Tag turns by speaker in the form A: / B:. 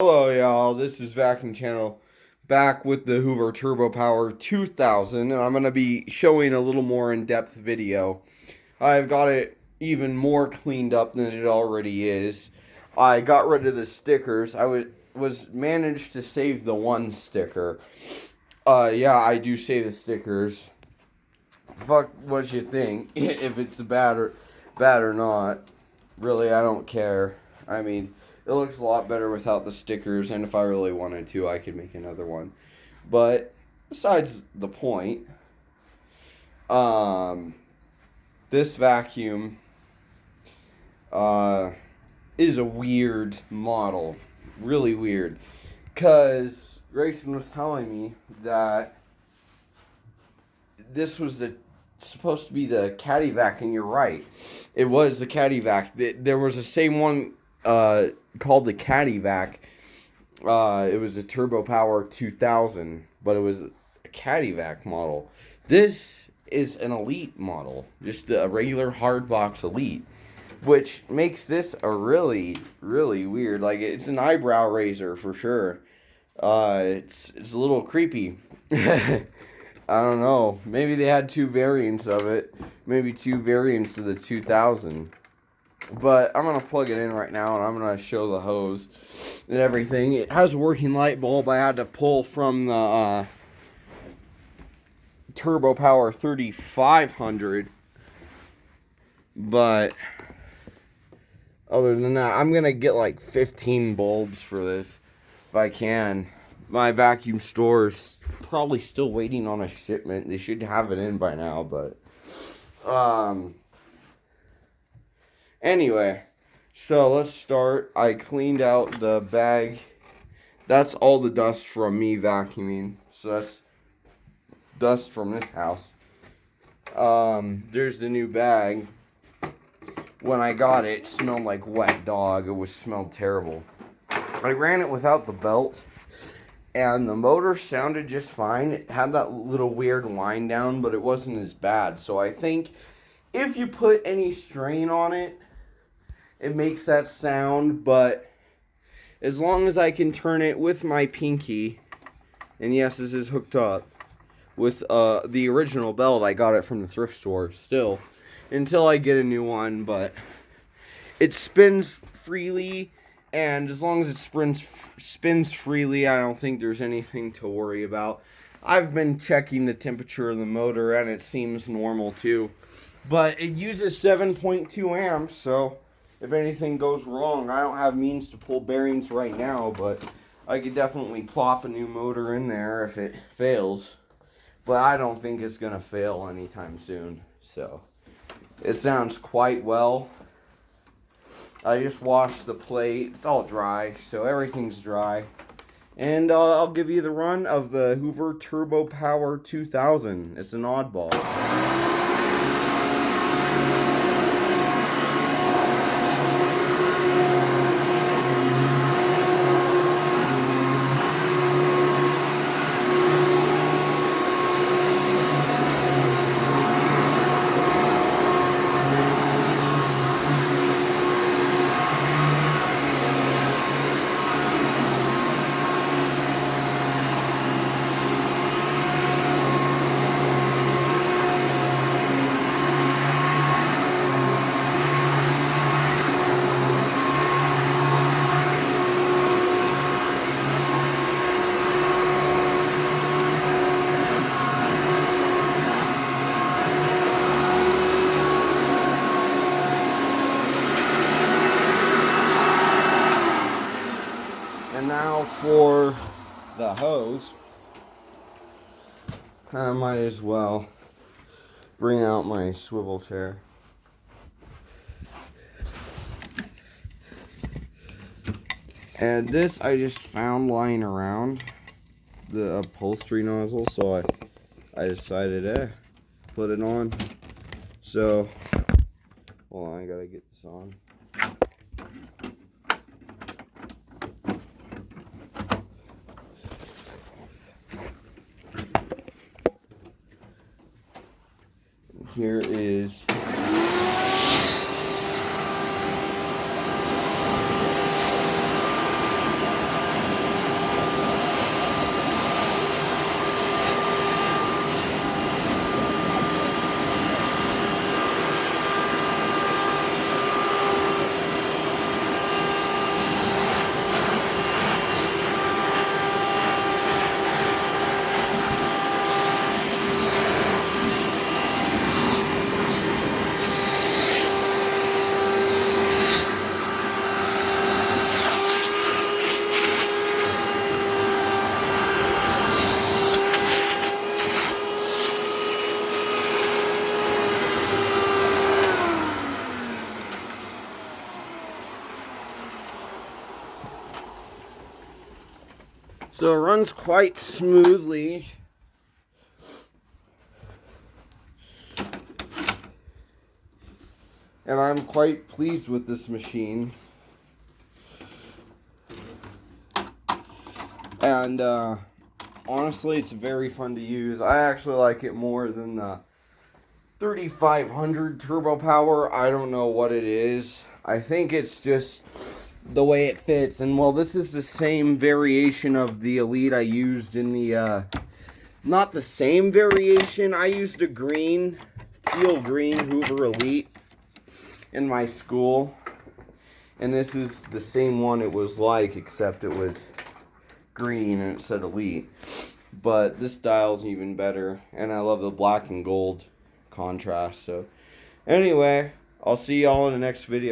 A: Hello y'all, this is Vacuum Channel back with the Hoover Turbo Power 2000, and I'm going to be showing a little more in-depth video. I've got it even more cleaned up than it already is. I got rid of the stickers. I was managed to save the one sticker. Yeah, I do save the stickers. Fuck what you think, if it's bad or not. Really, I don't care. I mean, it looks a lot better without the stickers, and if I really wanted to, I could make another one. But besides the point, this vacuum is a weird model, really weird, because Grayson was telling me that this was supposed to be the caddy vac, and you're right. It was the caddy vac. There was the same one called the caddy vac. It was a Turbo Power 2000, but it was a caddy vac model. This is an Elite model, just a regular hard box Elite, which makes this a really, really weird. Like, it's an eyebrow raiser for sure. It's a little creepy. I don't know. Maybe they had two variants of it. Maybe two variants of the 2000. But I'm going to plug it in right now, and I'm going to show the hose and everything. It has a working light bulb I had to pull from the Turbo Power 3500. But other than that, I'm going to get like 15 bulbs for this if I can. My vacuum store's probably still waiting on a shipment. They should have it in by now, but anyway, so let's start. I cleaned out the bag. That's all the dust from me vacuuming. So that's dust from this house. There's the new bag. When I got it, it smelled like wet dog. It smelled terrible. I ran it without the belt, and the motor sounded just fine. It had that little weird wind down, but it wasn't as bad. So I think if you put any strain on it, it makes that sound. But as long as I can turn it with my pinky, and yes, this is hooked up with the original belt. I got it from the thrift store still, until I get a new one. But it spins freely. And as long as it spins freely, I don't think there's anything to worry about. I've been checking the temperature of the motor, and it seems normal too. But it uses 7.2 amps, so if anything goes wrong, I don't have means to pull bearings right now, but I could definitely plop a new motor in there if it fails. But I don't think it's going to fail anytime soon. So it sounds quite well. I just washed the plate. It's all dry, so everything's dry. And I'll give you the run of the Hoover Turbo Power 2000. It's an oddball. And now for the hose. I might as well bring out my swivel chair. And this I just found lying around, the upholstery nozzle, so I decided to put it on. So, hold on, I gotta get this on. Here is So it runs quite smoothly. And I'm quite pleased with this machine. And honestly, it's very fun to use. I actually like it more than the 3500 turbo power. I don't know what it is. I think it's just the way it fits. And well, this is the same variation of the Elite I used in the not the same variation. I used a teal green Hoover Elite in my school, and this is the same one it was like, except it was green and it said Elite. But this dial's even better, and I love the black and gold contrast. So anyway, I'll see y'all in the next video.